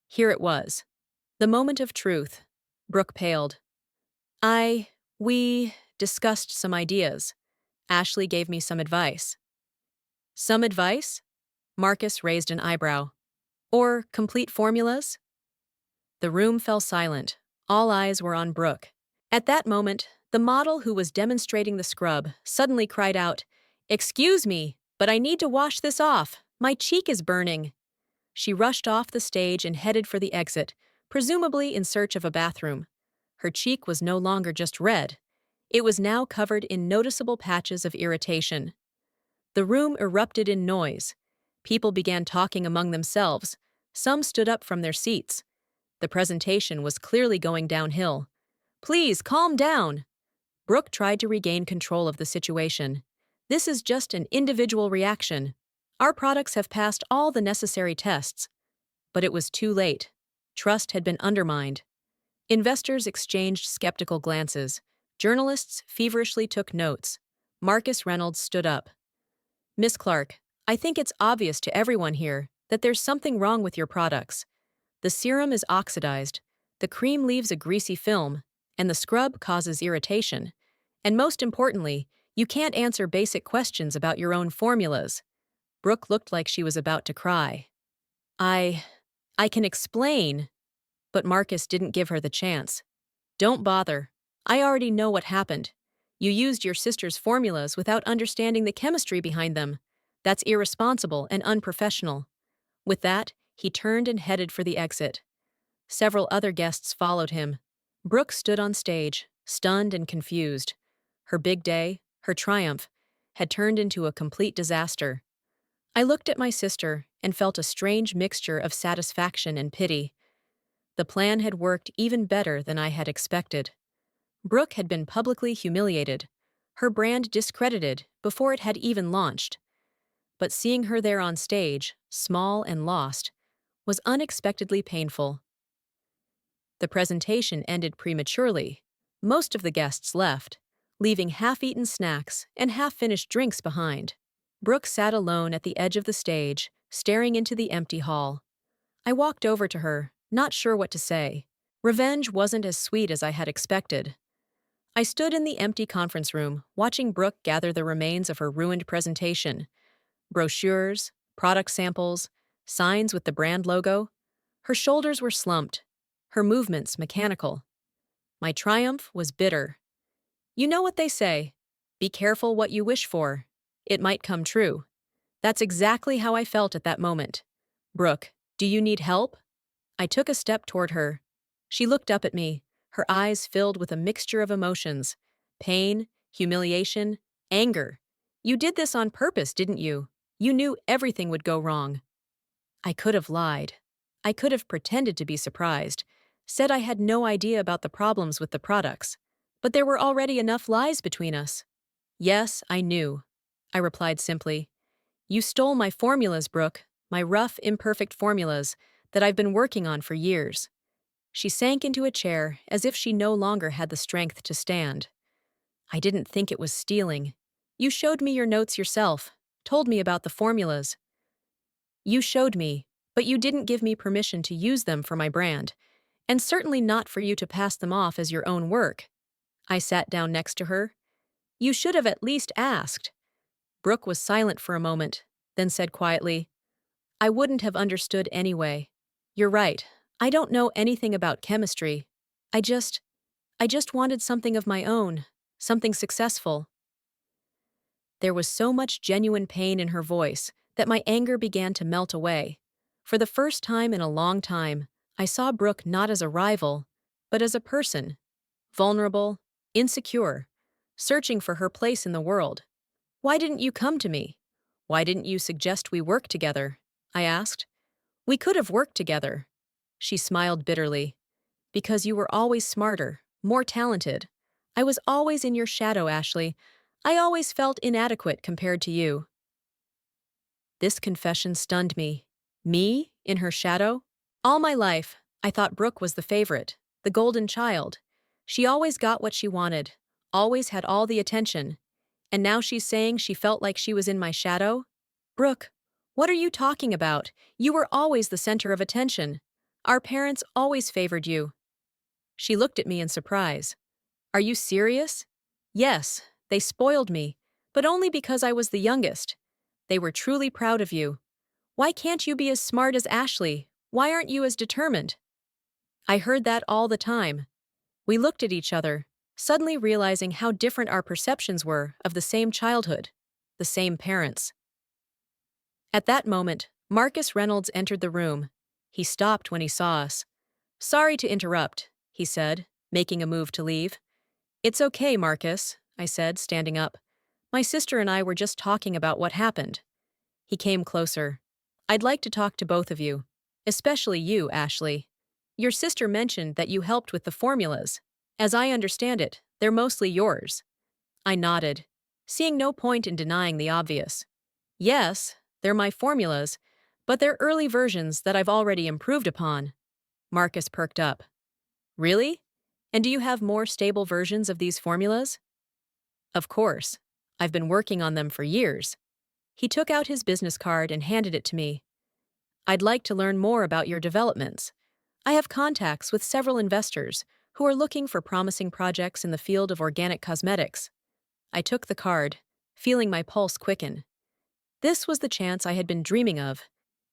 Here it was. The moment of truth. Brooke paled. We discussed some ideas. Ashley gave me some advice." "Some advice?" Marcus raised an eyebrow. "Or complete formulas?" The room fell silent. All eyes were on Brooke. At that moment, the model who was demonstrating the scrub suddenly cried out, "Excuse me, but I need to wash this off. My cheek is burning." She rushed off the stage and headed for the exit, presumably in search of a bathroom. Her cheek was no longer just red. It was now covered in noticeable patches of irritation. The room erupted in noise. People began talking among themselves. Some stood up from their seats. The presentation was clearly going downhill. "Please, calm down." Brooke tried to regain control of the situation. "This is just an individual reaction. Our products have passed all the necessary tests." But it was too late. Trust had been undermined. Investors exchanged skeptical glances. Journalists feverishly took notes. Marcus Reynolds stood up. "Miss Clark, I think it's obvious to everyone here that there's something wrong with your products. The serum is oxidized, the cream leaves a greasy film, and the scrub causes irritation. And most importantly, you can't answer basic questions about your own formulas." Brooke looked like she was about to cry. I can explain," but Marcus didn't give her the chance. "Don't bother. I already know what happened. You used your sister's formulas without understanding the chemistry behind them. That's irresponsible and unprofessional." With that, he turned and headed for the exit. Several other guests followed him. Brooke stood on stage, stunned and confused. Her big day, her triumph, had turned into a complete disaster. I looked at my sister and felt a strange mixture of satisfaction and pity. The plan had worked even better than I had expected. Brooke had been publicly humiliated, her brand discredited before it had even launched. But seeing her there on stage, small and lost, was unexpectedly painful. The presentation ended prematurely. Most of the guests left. leaving half-eaten snacks and half-finished drinks behind. Brooke sat alone at the edge of the stage, staring into the empty hall. I walked over to her, not sure what to say. Revenge wasn't as sweet as I had expected. I stood in the empty conference room, watching Brooke gather the remains of her ruined presentation. Brochures, product samples, signs with the brand logo. Her shoulders were slumped, her movements mechanical. My triumph was bitter. You know what they say, be careful what you wish for. It might come true. That's exactly how I felt at that moment. Brooke, do you need help? I took a step toward her. She looked up at me, her eyes filled with a mixture of emotions. Pain, humiliation, anger. You did this on purpose, didn't you? You knew everything would go wrong. I could have lied. I could have pretended to be surprised, said I had no idea about the problems with the products. But there were already enough lies between us. Yes, I knew. I replied simply. You stole my formulas, Brooke, my rough, imperfect formulas that I've been working on for years. She sank into a chair as if she no longer had the strength to stand. I didn't think it was stealing. You showed me your notes yourself, told me about the formulas. You showed me, but you didn't give me permission to use them for my brand, and certainly not for you to pass them off as your own work. I sat down next to her. You should have at least asked. Brooke was silent for a moment, then said quietly, I wouldn't have understood anyway. You're right. I don't know anything about chemistry. I just wanted something of my own, something successful. There was so much genuine pain in her voice that my anger began to melt away. For the first time in a long time, I saw Brooke not as a rival, but as a person, vulnerable, insecure, searching for her place in the world. Why didn't you come to me? Why didn't you suggest we work together? I asked. We could have worked together. She smiled bitterly. Because you were always smarter, more talented. I was always in your shadow, Ashley. I always felt inadequate compared to you. This confession stunned me. Me, in her shadow? All my life, I thought Brooke was the favorite, the golden child. She always got what she wanted, always had all the attention. And now she's saying she felt like she was in my shadow? Brooke, what are you talking about? You were always the center of attention. Our parents always favored you. She looked at me in surprise. Are you serious? Yes, they spoiled me, but only because I was the youngest. They were truly proud of you. Why can't you be as smart as Ashley? Why aren't you as determined? I heard that all the time. We looked at each other, suddenly realizing how different our perceptions were of the same childhood, the same parents. At that moment, Marcus Reynolds entered the room. He stopped when he saw us. Sorry to interrupt, he said, making a move to leave. It's okay, Marcus, I said, standing up. My sister and I were just talking about what happened. He came closer. I'd like to talk to both of you, especially you, Ashley. Your sister mentioned that you helped with the formulas. As I understand it, they're mostly yours. I nodded, seeing no point in denying the obvious. Yes, they're my formulas, but they're early versions that I've already improved upon. Marcus perked up. Really? And do you have more stable versions of these formulas? Of course. I've been working on them for years. He took out his business card and handed it to me. I'd like to learn more about your developments. I have contacts with several investors who are looking for promising projects in the field of organic cosmetics. I took the card, feeling my pulse quicken. This was the chance I had been dreaming of,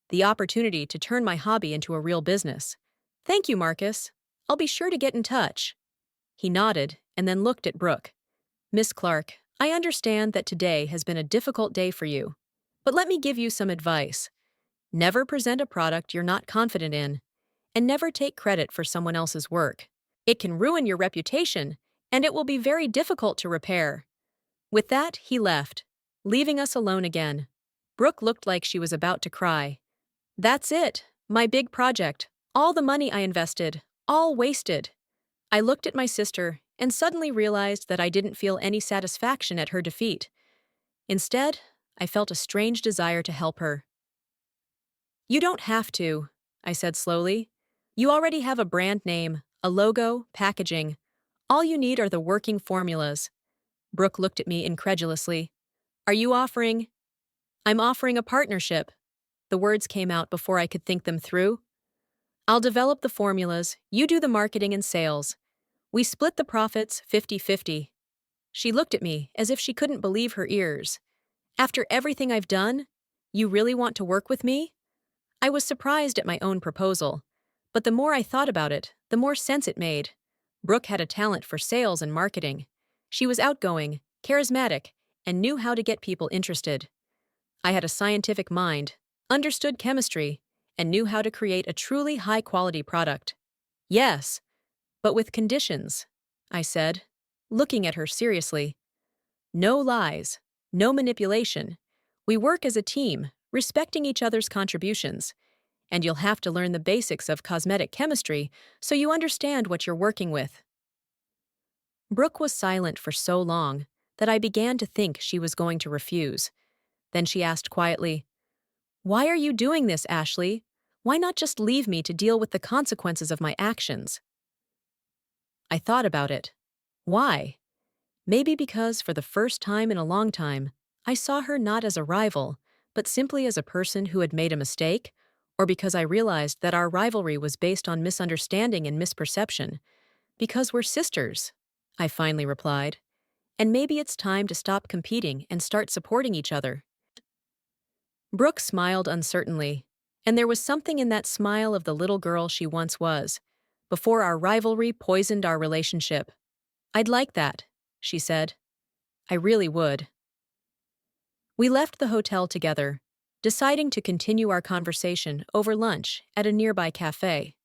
the opportunity to turn my hobby into a real business. Thank you, Marcus. I'll be sure to get in touch. He nodded and then looked at Brooke. Miss Clark, I understand that today has been a difficult day for you, but let me give you some advice. Never present a product you're not confident in, and never take credit for someone else's work. It can ruin your reputation, and it will be very difficult to repair. With that, he left, leaving us alone again. Brooke looked like she was about to cry. That's it, my big project, all the money I invested, all wasted. I looked at my sister and suddenly realized that I didn't feel any satisfaction at her defeat. Instead, I felt a strange desire to help her. You don't have to, I said slowly. You already have a brand name, a logo, packaging. All you need are the working formulas. Brooke looked at me incredulously. Are you offering? I'm offering a partnership. The words came out before I could think them through. I'll develop the formulas, you do the marketing and sales. We split the profits 50-50. She looked at me as if she couldn't believe her ears. After everything I've done, you really want to work with me? I was surprised at my own proposal, but the more I thought about it, the more sense it made. Brooke had a talent for sales and marketing. She was outgoing, charismatic, and knew how to get people interested. I had a scientific mind, understood chemistry, and knew how to create a truly high-quality product. Yes, but with conditions, I said, looking at her seriously. No lies, no manipulation. We work as a team, respecting each other's contributions, and you'll have to learn the basics of cosmetic chemistry so you understand what you're working with. Brooke was silent for so long that I began to think she was going to refuse. Then she asked quietly, "Why are you doing this, Ashley? Why not just leave me to deal with the consequences of my actions?" I thought about it. Why? Maybe because for the first time in a long time, I saw her not as a rival, but simply as a person who had made a mistake, or because I realized that our rivalry was based on misunderstanding and misperception. Because we're sisters, I finally replied. And maybe it's time to stop competing and start supporting each other. Brooke smiled uncertainly, and there was something in that smile of the little girl she once was, before our rivalry poisoned our relationship. I'd like that, she said. I really would. We left the hotel together, deciding to continue our conversation over lunch at a nearby cafe.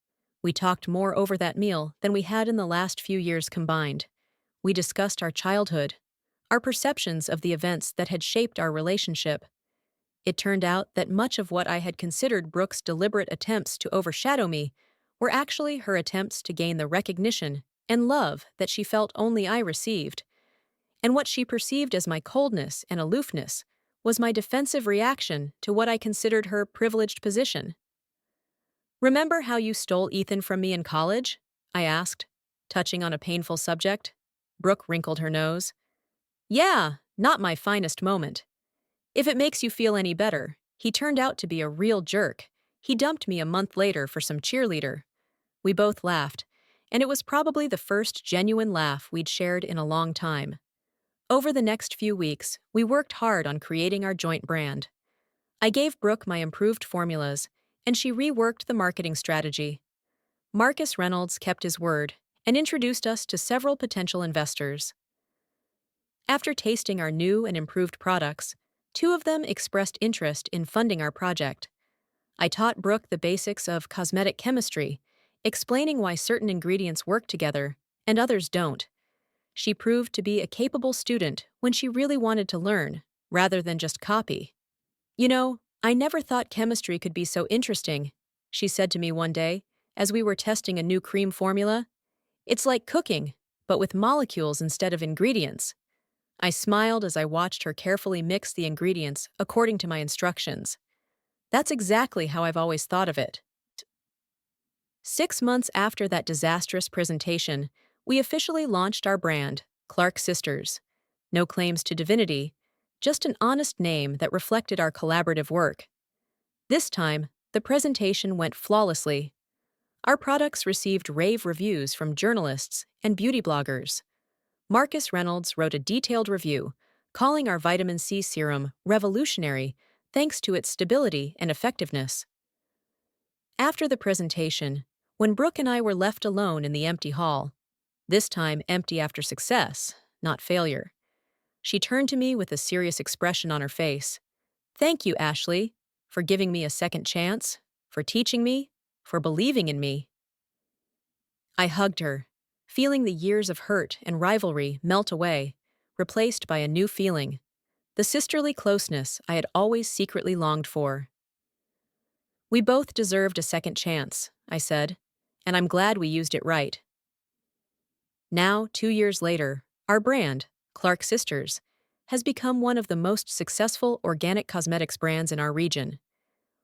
We talked more over that meal than we had in the last few years combined. We discussed our childhood, our perceptions of the events that had shaped our relationship. It turned out that much of what I had considered Brooke's deliberate attempts to overshadow me were actually her attempts to gain the recognition and love that she felt only I received. And what she perceived as my coldness and aloofness was my defensive reaction to what I considered her privileged position. "Remember how you stole Ethan from me in college?" I asked, touching on a painful subject. Brooke wrinkled her nose. "Yeah, not my finest moment. If it makes you feel any better, he turned out to be a real jerk. He dumped me a month later for some cheerleader." We both laughed, and it was probably the first genuine laugh we'd shared in a long time. Over the next few weeks, we worked hard on creating our joint brand. I gave Brooke my improved formulas, and she reworked the marketing strategy. Marcus Reynolds kept his word and introduced us to several potential investors. After tasting our new and improved products, two of them expressed interest in funding our project. I taught Brooke the basics of cosmetic chemistry, explaining why certain ingredients work together and others don't. She proved to be a capable student when she really wanted to learn, rather than just copy. "You know, I never thought chemistry could be so interesting," she said to me one day, as we were testing a new cream formula. "It's like cooking, but with molecules instead of ingredients." I smiled as I watched her carefully mix the ingredients according to my instructions. That's exactly how I've always thought of it. 6 months after that disastrous presentation, we officially launched our brand, Clark Sisters. No claims to divinity, just an honest name that reflected our collaborative work. This time, the presentation went flawlessly. Our products received rave reviews from journalists and beauty bloggers. Marcus Reynolds wrote a detailed review, calling our vitamin C serum revolutionary thanks to its stability and effectiveness. After the presentation, when Brooke and I were left alone in the empty hall, this time empty after success, not failure, she turned to me with a serious expression on her face. "Thank you, Ashley, for giving me a second chance, for teaching me, for believing in me." I hugged her, feeling the years of hurt and rivalry melt away, replaced by a new feeling, the sisterly closeness I had always secretly longed for. "We both deserved a second chance," I said, "and I'm glad we used it right." Now, 2 years later, our brand, Clark Sisters, has become one of the most successful organic cosmetics brands in our region.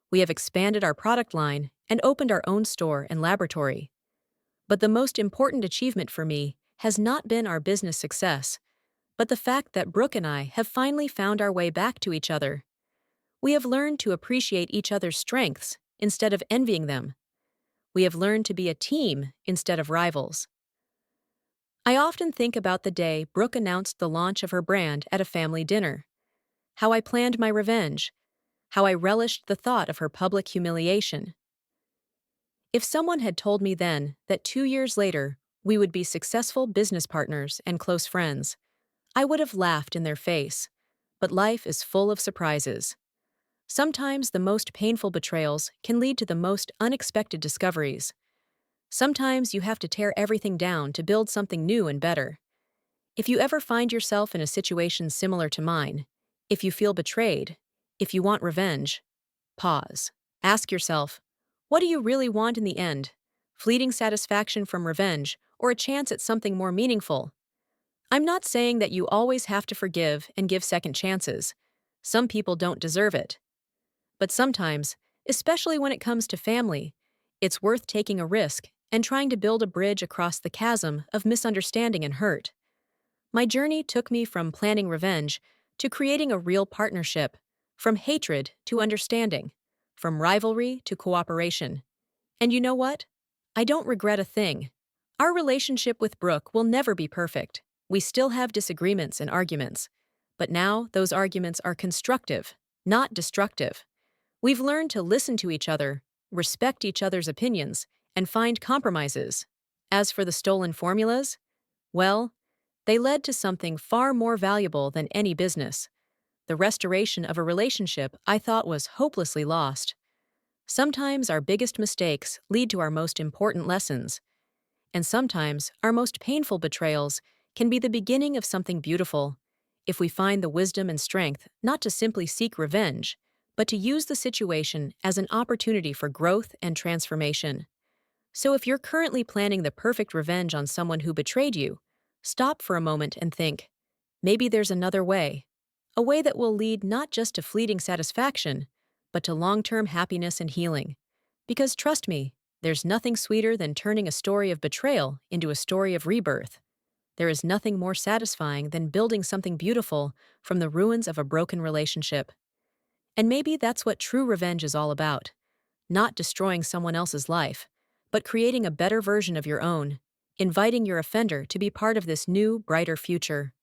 We have expanded our product line and opened our own store and laboratory. But the most important achievement for me has not been our business success, but the fact that Brooke and I have finally found our way back to each other. We have learned to appreciate each other's strengths instead of envying them. We have learned to be a team instead of rivals. I often think about the day Brooke announced the launch of her brand at a family dinner. How I planned my revenge. How I relished the thought of her public humiliation. If someone had told me then that 2 years later we would be successful business partners and close friends, I would have laughed in their face. But life is full of surprises. Sometimes the most painful betrayals can lead to the most unexpected discoveries. Sometimes you have to tear everything down to build something new and better. If you ever find yourself in a situation similar to mine, if you feel betrayed, if you want revenge, pause. Ask yourself, what do you really want in the end? Fleeting satisfaction from revenge or a chance at something more meaningful? I'm not saying that you always have to forgive and give second chances. Some people don't deserve it. But sometimes, especially when it comes to family, it's worth taking a risk and trying to build a bridge across the chasm of misunderstanding and hurt. My journey took me from planning revenge to creating a real partnership, from hatred to understanding, from rivalry to cooperation. And you know what? I don't regret a thing. Our relationship with Brooke will never be perfect. We still have disagreements and arguments. But now those arguments are constructive, not destructive. We've learned to listen to each other, respect each other's opinions, and find compromises. As for the stolen formulas, well, they led to something far more valuable than any business: the restoration of a relationship I thought was hopelessly lost. Sometimes our biggest mistakes lead to our most important lessons, and sometimes our most painful betrayals can be the beginning of something beautiful, if we find the wisdom and strength not to simply seek revenge, but to use the situation as an opportunity for growth and transformation. So if you're currently planning the perfect revenge on someone who betrayed you, stop for a moment and think, maybe there's another way. A way that will lead not just to fleeting satisfaction, but to long-term happiness and healing. Because trust me, there's nothing sweeter than turning a story of betrayal into a story of rebirth. There is nothing more satisfying than building something beautiful from the ruins of a broken relationship. And maybe that's what true revenge is all about. Not destroying someone else's life, but creating a better version of your own, inviting your offender to be part of this new, brighter future.